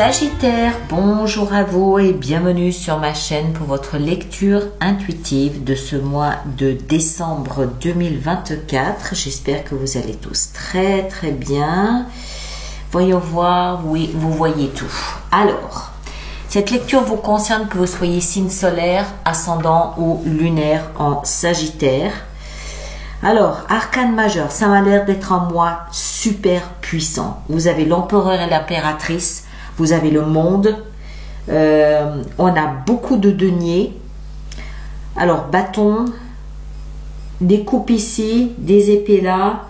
Sagittaire, bonjour à vous et bienvenue sur ma chaîne pour votre lecture intuitive de ce mois de décembre 2024. J'espère que vous allez tous très très bien. Voyons voir, oui, vous voyez tout. Alors, cette lecture vous concerne que vous soyez signe solaire, ascendant ou lunaire en Sagittaire. Alors, arcane majeur, ça m'a l'air d'être un mois super puissant. Vous avez l'empereur et l'impératrice. Vous avez le monde, on a beaucoup de deniers. Alors, bâton, des coupes ici, des épées là,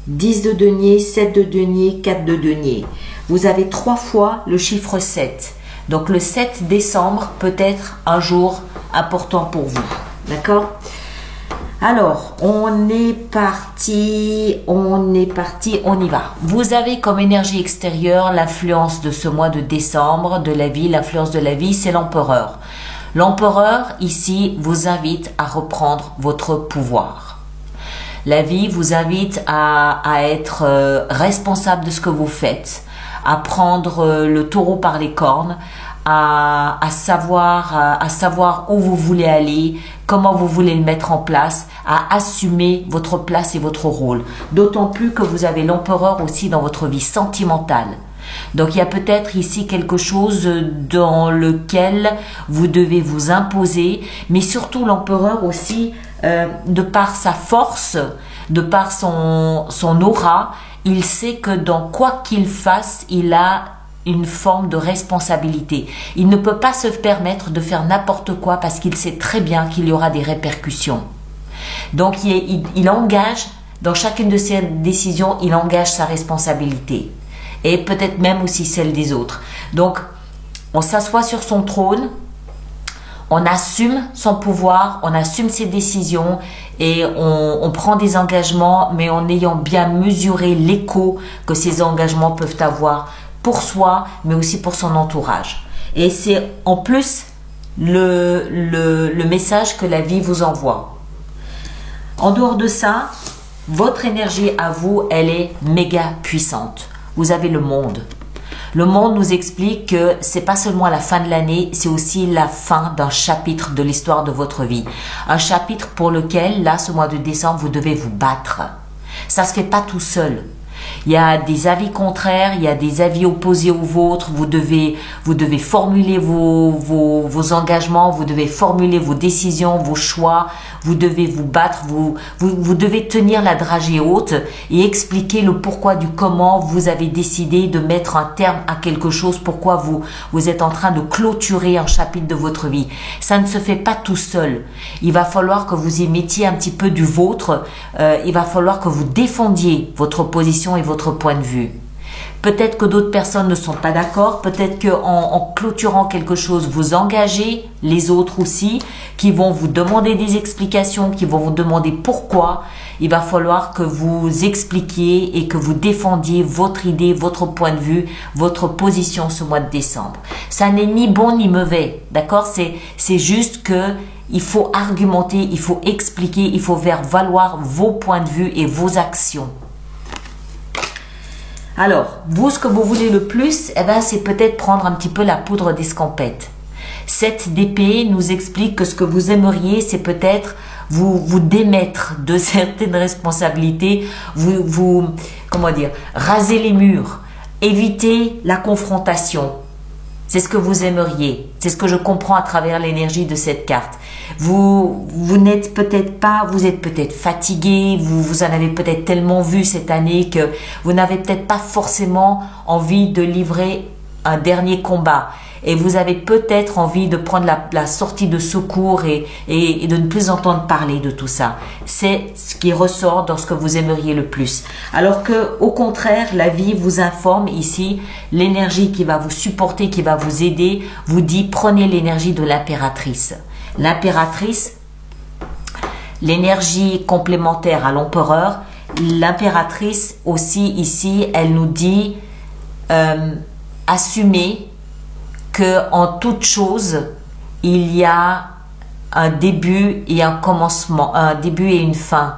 10 de denier, 7 de denier, 4 de denier. Vous avez 3 fois le chiffre 7. Donc, le 7 décembre peut être un jour important pour vous. D'accord ? Alors, on est parti, on y va. Vous avez comme énergie extérieure l'influence de ce mois de décembre, de la vie. L'influence de la vie, c'est l'empereur. L'empereur, ici, vous invite à reprendre votre pouvoir. La vie vous invite à être responsable de ce que vous faites, à prendre le taureau par les cornes, à savoir où vous voulez aller, comment vous voulez le mettre en place, à assumer votre place et votre rôle. D'autant plus que vous avez l'empereur aussi dans votre vie sentimentale. Donc il y a peut-être ici quelque chose dans lequel vous devez vous imposer, mais surtout l'empereur aussi, de par sa force, de par son aura, il sait que dans quoi qu'il fasse, il a une forme de responsabilité. Il ne peut pas se permettre de faire n'importe quoi parce qu'il sait très bien qu'il y aura des répercussions. Donc il engage, dans chacune de ses décisions, il engage sa responsabilité. Et peut-être même aussi celle des autres. Donc on s'assoit sur son trône, on assume son pouvoir, on assume ses décisions et on prend des engagements, mais en ayant bien mesuré l'écho que ces engagements peuvent avoir pour soi, mais aussi pour son entourage. Et c'est en plus le message que la vie vous envoie. En dehors de ça, votre énergie à vous, elle est méga puissante. Vous avez le monde. Le monde nous explique que c'est pas seulement la fin de l'année, c'est aussi la fin d'un chapitre de l'histoire de votre vie. Un chapitre pour lequel, là, ce mois de décembre, vous devez vous battre. Ça se fait pas tout seul. Il y a des avis contraires, il y a des avis opposés aux vôtres. Vous devez formuler vos engagements, vous devez formuler vos décisions, vos choix. Vous devez vous battre, vous devez tenir la dragée haute et expliquer le pourquoi du comment vous avez décidé de mettre un terme à quelque chose, pourquoi vous êtes en train de clôturer un chapitre de votre vie. Ça ne se fait pas tout seul. Il va falloir que vous y mettiez un petit peu du vôtre. Il va falloir que vous défendiez votre position et votre point de vue. Peut-être que d'autres personnes ne sont pas d'accord, peut-être qu'en clôturant quelque chose, vous engagez les autres aussi, qui vont vous demander des explications, qui vont vous demander pourquoi. Il va falloir que vous expliquiez et que vous défendiez votre idée, votre point de vue, votre position ce mois de décembre. Ça n'est ni bon ni mauvais, d'accord? C'est juste que il faut argumenter, il faut expliquer, il faut faire valoir vos points de vue et vos actions. Alors, vous, ce que vous voulez le plus, c'est peut-être prendre un petit peu la poudre d'escampette. 7 d'épée nous explique que ce que vous aimeriez, c'est peut-être vous démettre de certaines responsabilités, raser les murs, éviter la confrontation. C'est ce que vous aimeriez. C'est ce que je comprends à travers l'énergie de cette carte. Vous n'êtes peut-être pas, vous êtes peut-être fatigué, vous en avez peut-être tellement vu cette année que vous n'avez peut-être pas forcément envie de livrer un dernier combat. Et vous avez peut-être envie de prendre la sortie de secours et de ne plus entendre parler de tout ça. C'est ce qui ressort dans ce que vous aimeriez le plus. Alors que, au contraire, la vie vous informe ici, l'énergie qui va vous supporter, qui va vous aider, vous dit prenez l'énergie de l'impératrice. L'impératrice, l'énergie complémentaire à l'empereur, l'impératrice aussi ici, elle nous dit assumer que en toute chose, il y a un début et un commencement, un début et une fin.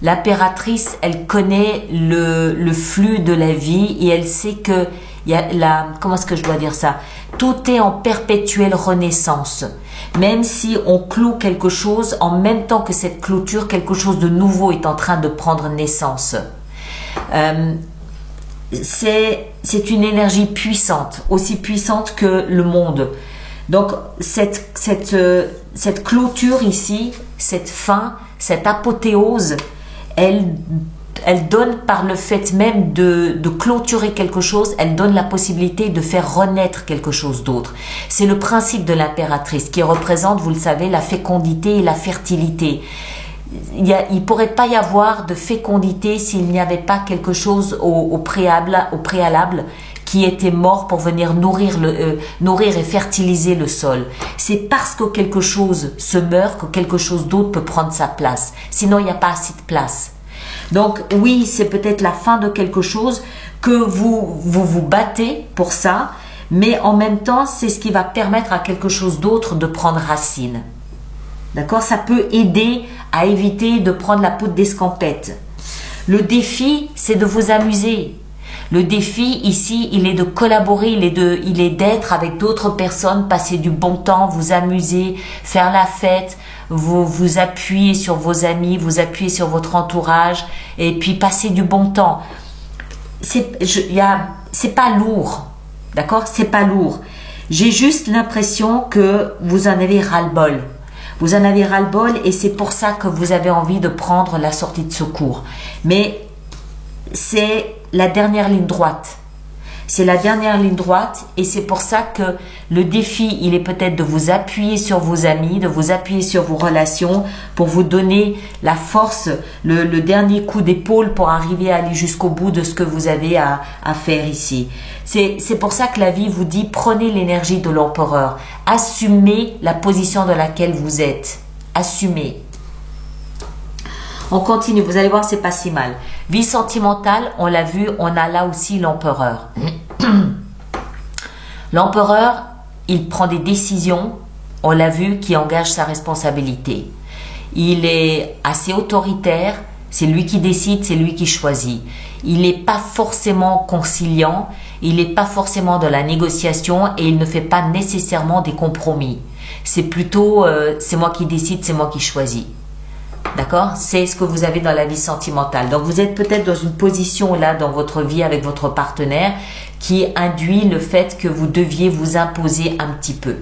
L'impératrice, elle connaît le flux de la vie et elle sait que il y a la, comment est-ce que je dois dire ça? Tout est en perpétuelle renaissance. Même si on cloue quelque chose, en même temps que cette clôture, quelque chose de nouveau est en train de prendre naissance. C'est une énergie puissante, aussi puissante que le monde. Donc cette clôture ici, cette fin, cette apothéose, elle donne par le fait même de clôturer quelque chose, elle donne la possibilité de faire renaître quelque chose d'autre. C'est le principe de l'impératrice qui représente, vous le savez, la fécondité et la fertilité. Il ne pourrait pas y avoir de fécondité s'il n'y avait pas quelque chose au préalable qui était mort pour venir nourrir et fertiliser le sol. C'est parce que quelque chose se meurt que quelque chose d'autre peut prendre sa place. Sinon, il n'y a pas assez de place. Donc oui, c'est peut-être la fin de quelque chose que vous battez pour ça, mais en même temps, c'est ce qui va permettre à quelque chose d'autre de prendre racine. D'accord? Ça peut aider à éviter de prendre la poudre d'escampette. Le défi, c'est de vous amuser. Le défi ici, il est de collaborer, il est d'être avec d'autres personnes, passer du bon temps, vous amuser, faire la fête, vous appuyer sur vos amis, vous appuyer sur votre entourage et puis passer du bon temps. C'est pas lourd, d'accord? C'est pas lourd. J'ai juste l'impression que vous en avez ras-le-bol. Vous en avez ras-le-bol et c'est pour ça que vous avez envie de prendre la sortie de secours. Mais c'est la dernière ligne droite. C'est la dernière ligne droite et c'est pour ça que le défi, il est peut-être de vous appuyer sur vos amis, de vous appuyer sur vos relations pour vous donner la force, le dernier coup d'épaule pour arriver à aller jusqu'au bout de ce que vous avez à faire ici. C'est pour ça que la vie vous dit, prenez l'énergie de l'empereur, assumez la position dans laquelle vous êtes, assumez. On continue, vous allez voir, c'est pas si mal. Vie sentimentale, on l'a vu, on a là aussi l'empereur. L'empereur, il prend des décisions, on l'a vu, qui engagent sa responsabilité. Il est assez autoritaire, c'est lui qui décide, c'est lui qui choisit. Il n'est pas forcément conciliant, il n'est pas forcément dans la négociation et il ne fait pas nécessairement des compromis. C'est plutôt, c'est moi qui décide, c'est moi qui choisis. D'accord? C'est ce que vous avez dans la vie sentimentale. Donc, vous êtes peut-être dans une position là dans votre vie avec votre partenaire qui induit le fait que vous deviez vous imposer un petit peu.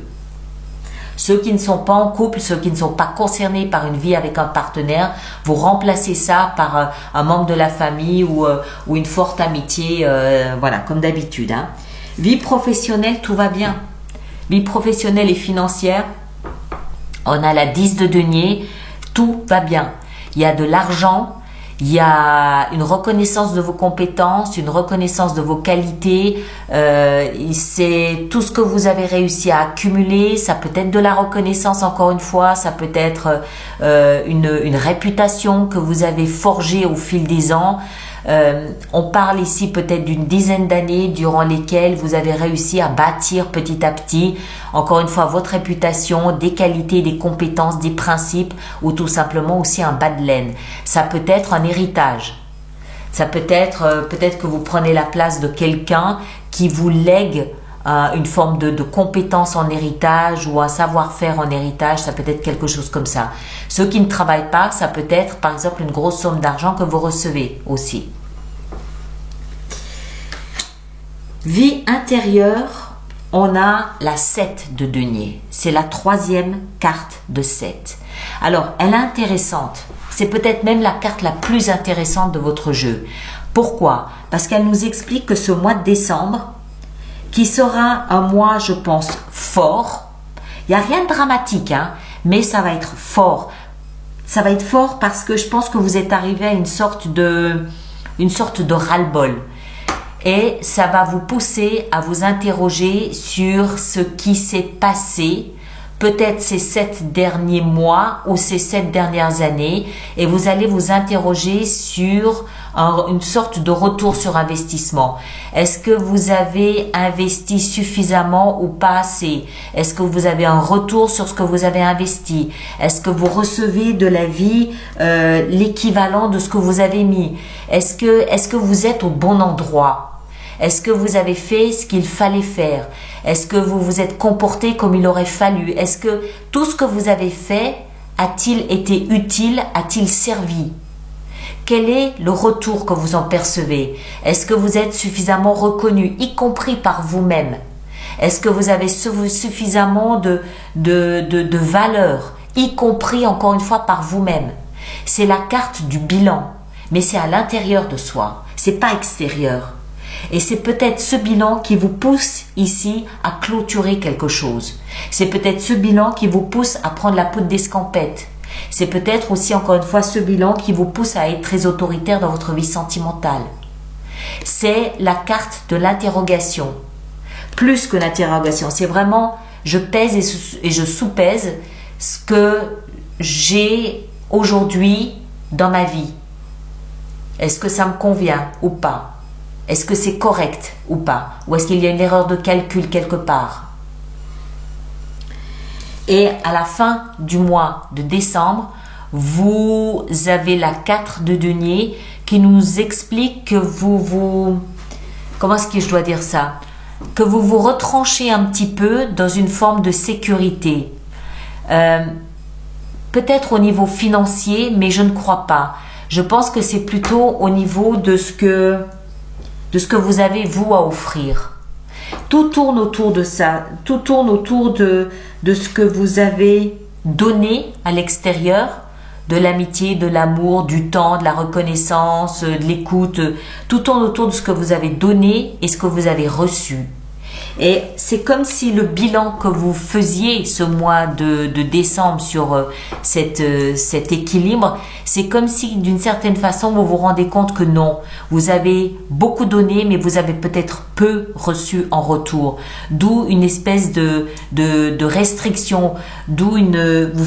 Ceux qui ne sont pas en couple, ceux qui ne sont pas concernés par une vie avec un partenaire, vous remplacez ça par un membre de la famille ou une forte amitié, voilà, comme d'habitude. Hein. Vie professionnelle, tout va bien. Vie professionnelle et financière, on a la 10 de denier. Tout va bien. Il y a de l'argent, il y a une reconnaissance de vos compétences, une reconnaissance de vos qualités. C'est tout ce que vous avez réussi à accumuler. Ça peut être de la reconnaissance encore une fois. Ça peut être une réputation que vous avez forgée au fil des ans. On parle ici peut-être d'une dizaine d'années durant lesquelles vous avez réussi à bâtir petit à petit, encore une fois, votre réputation, des qualités, des compétences, des principes ou tout simplement aussi un bas de laine. Ça peut être un héritage. Ça peut être peut-être que vous prenez la place de quelqu'un qui vous lègue une forme de compétence en héritage ou un savoir-faire en héritage, ça peut être quelque chose comme ça. Ceux qui ne travaillent pas, ça peut être par exemple une grosse somme d'argent que vous recevez aussi. Vie intérieure, on a la 7 de denier. C'est la 3e carte de 7. Alors, elle est intéressante. C'est peut-être même la carte la plus intéressante de votre jeu. Pourquoi? Parce qu'elle nous explique que ce mois de décembre, qui sera un mois, je pense, fort. Il n'y a rien de dramatique, hein, mais ça va être fort. Ça va être fort parce que je pense que vous êtes arrivé à une sorte de ras-le-bol. Et ça va vous pousser à vous interroger sur ce qui s'est passé, peut-être ces 7 derniers mois ou ces 7 dernières années, et vous allez vous interroger sur une sorte de retour sur investissement. Est-ce que vous avez investi suffisamment ou pas assez? Est-ce que vous avez un retour sur ce que vous avez investi? Est-ce que vous recevez de la vie l'équivalent de ce que vous avez mis? Est-ce que vous êtes au bon endroit? Est-ce que vous avez fait ce qu'il fallait faire? Est-ce que vous vous êtes comporté comme il aurait fallu? Est-ce que tout ce que vous avez fait a-t-il été utile? A-t-il servi? Quel est le retour que vous en percevez? Est-ce que vous êtes suffisamment reconnu, y compris par vous-même? Est-ce que vous avez suffisamment de valeur, y compris encore une fois par vous-même? C'est la carte du bilan, mais c'est à l'intérieur de soi, c'est pas extérieur. Et c'est peut-être ce bilan qui vous pousse ici à clôturer quelque chose. C'est peut-être ce bilan qui vous pousse à prendre la poudre d'escampette. C'est peut-être aussi encore une fois ce bilan qui vous pousse à être très autoritaire dans votre vie sentimentale. C'est la carte de l'interrogation. Plus que l'interrogation, c'est vraiment je pèse et je sous-pèse ce que j'ai aujourd'hui dans ma vie. Est-ce que ça me convient ou pas? Est-ce que c'est correct ou pas? Ou est-ce qu'il y a une erreur de calcul quelque part? Et à la fin du mois de décembre, vous avez la 4 de denier qui nous explique que comment est-ce que je dois dire ça? Que vous vous retranchez un petit peu dans une forme de sécurité. Peut-être au niveau financier, mais je ne crois pas. Je pense que c'est plutôt au niveau de ce que vous avez vous à offrir. Tout tourne autour de ça. Tout tourne autour de ce que vous avez donné à l'extérieur, de l'amitié, de l'amour, du temps, de la reconnaissance, de l'écoute. Tout tourne autour de ce que vous avez donné et ce que vous avez reçu. Et c'est comme si le bilan que vous faisiez ce mois de décembre sur cet équilibre, c'est comme si d'une certaine façon vous vous rendez compte que non, vous avez beaucoup donné mais vous avez peut-être peu reçu en retour. D'où une espèce de restriction, d'où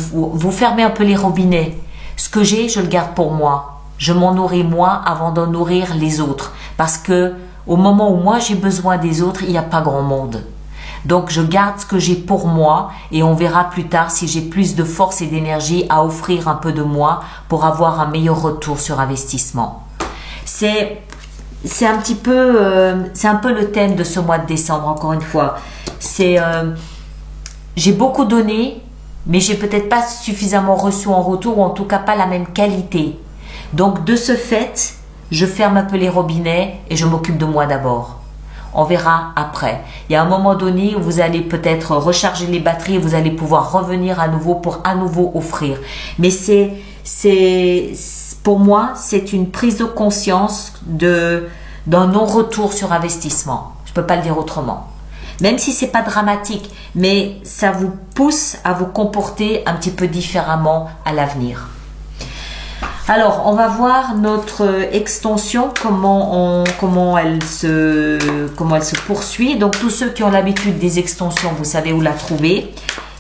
vous fermez un peu les robinets. Ce que j'ai, je le garde pour moi. Je m'en nourris moi avant d'en nourrir les autres. Parce que au moment où moi j'ai besoin des autres, il n'y a pas grand monde. Donc je garde ce que j'ai pour moi et on verra plus tard si j'ai plus de force et d'énergie à offrir un peu de moi pour avoir un meilleur retour sur investissement. C'est un peu le thème de ce mois de décembre, encore une fois. J'ai beaucoup donné, mais j'ai peut-être pas suffisamment reçu en retour, ou en tout cas pas la même qualité. Donc de ce fait, je ferme un peu les robinets et je m'occupe de moi d'abord. On verra après. Il y a un moment donné où vous allez peut-être recharger les batteries et vous allez pouvoir revenir à nouveau pour à nouveau offrir. Mais pour moi, c'est une prise de conscience d'un non-retour sur investissement. Je ne peux pas le dire autrement. Même si c'est pas dramatique, mais ça vous pousse à vous comporter un petit peu différemment à l'avenir. Alors, on va voir notre extension, comment elle se poursuit. Donc, tous ceux qui ont l'habitude des extensions, vous savez où la trouver.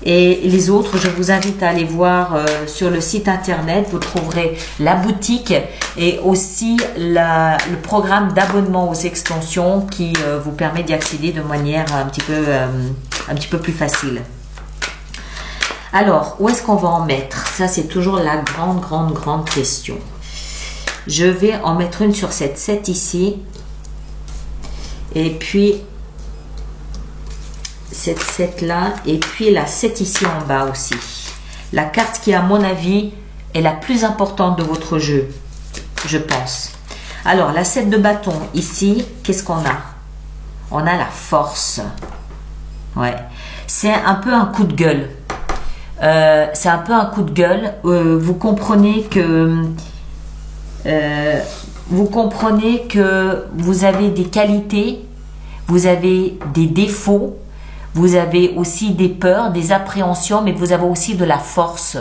Et les autres, je vous invite à aller voir sur le site internet. Vous trouverez la boutique et aussi le programme d'abonnement aux extensions qui vous permet d'y accéder de manière un petit peu plus facile. Alors, où est-ce qu'on va en mettre? Ça, c'est toujours la grande question. Je vais en mettre une sur cette 7 ici. Et puis, cette 7 là. Et puis, la 7 ici en bas aussi. La carte qui, à mon avis, est la plus importante de votre jeu, je pense. Alors, la 7 de bâton ici, qu'est-ce qu'on a? On a la force. Ouais. C'est un peu un coup de gueule. C'est un peu un coup de gueule. Vous comprenez que vous avez des qualités, vous avez des défauts, vous avez aussi des peurs, des appréhensions, mais vous avez aussi de la force.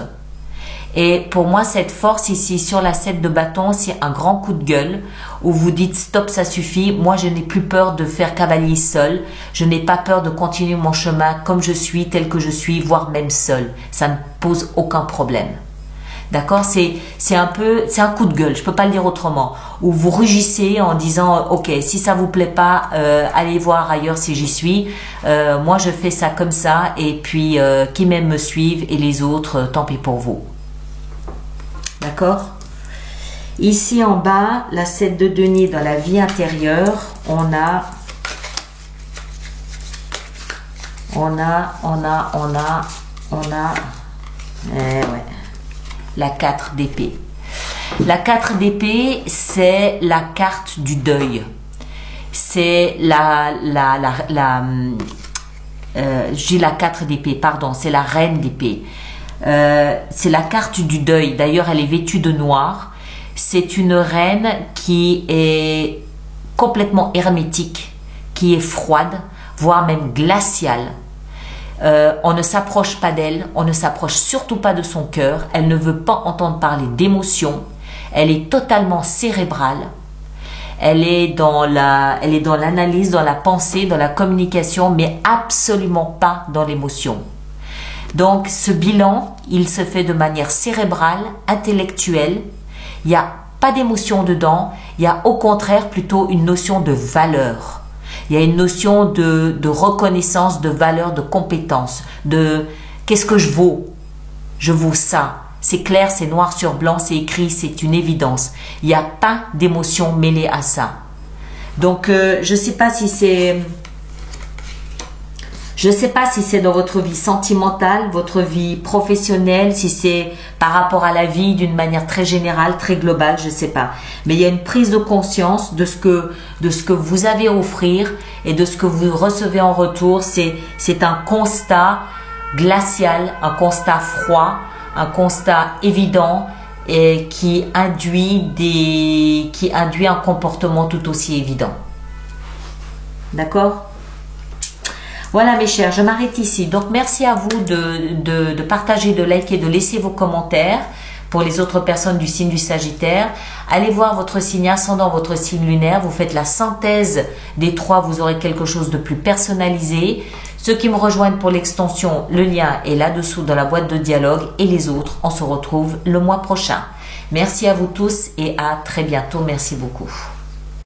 Et pour moi, cette force ici sur la 7 de bâton, c'est un grand coup de gueule où vous dites stop, ça suffit. Moi, je n'ai plus peur de faire cavalier seul. Je n'ai pas peur de continuer mon chemin comme je suis, tel que je suis, voire même seul. Ça ne pose aucun problème. D'accord? C'est un coup de gueule. Je peux pas le dire autrement. Où vous rugissez en disant, ok, si ça vous plaît pas, allez voir ailleurs si j'y suis. Moi, je fais ça comme ça. Et puis, qui m'aime me suivent et les autres, tant pis pour vous. D'accord? Ici en bas, la 7 de denier dans la vie intérieure, on a la 4 d'épée. La 4 d'épée, c'est la carte du deuil. C'est je dis la 4 d'épée, pardon, c'est la reine d'épée. C'est la carte du deuil. D'ailleurs, elle est vêtue de noir. C'est une reine qui est complètement hermétique, qui est froide, voire même glaciale. On ne s'approche pas d'elle, on ne s'approche surtout pas de son cœur. Elle ne veut pas entendre parler d'émotion. Elle est totalement cérébrale. Elle est dans l'analyse, dans la pensée, dans la communication, mais absolument pas dans l'émotion. Donc, ce bilan, il se fait de manière cérébrale, intellectuelle. Il n'y a pas d'émotion dedans. Il y a au contraire plutôt une notion de valeur. Il y a une notion de reconnaissance, de valeur, de compétence, de qu'est-ce que je vaux? Je vaux ça. C'est clair, c'est noir sur blanc, c'est écrit, c'est une évidence. Il n'y a pas d'émotion mêlée à ça. Donc, je ne sais pas si c'est dans votre vie sentimentale, votre vie professionnelle, si c'est par rapport à la vie d'une manière très générale, très globale, je ne sais pas. Mais il y a une prise de conscience de ce que vous avez à offrir et de ce que vous recevez en retour. C'est un constat glacial, un constat froid, un constat évident et qui induit un comportement tout aussi évident. D'accord ? Voilà mes chers, je m'arrête ici. Donc merci à vous de partager, de liker, de laisser vos commentaires pour les autres personnes du signe du Sagittaire. Allez voir votre signe ascendant, votre signe lunaire. Vous faites la synthèse des trois, vous aurez quelque chose de plus personnalisé. Ceux qui me rejoignent pour l'extension, le lien est là-dessous dans la boîte de dialogue. Et les autres, on se retrouve le mois prochain. Merci à vous tous et à très bientôt. Merci beaucoup.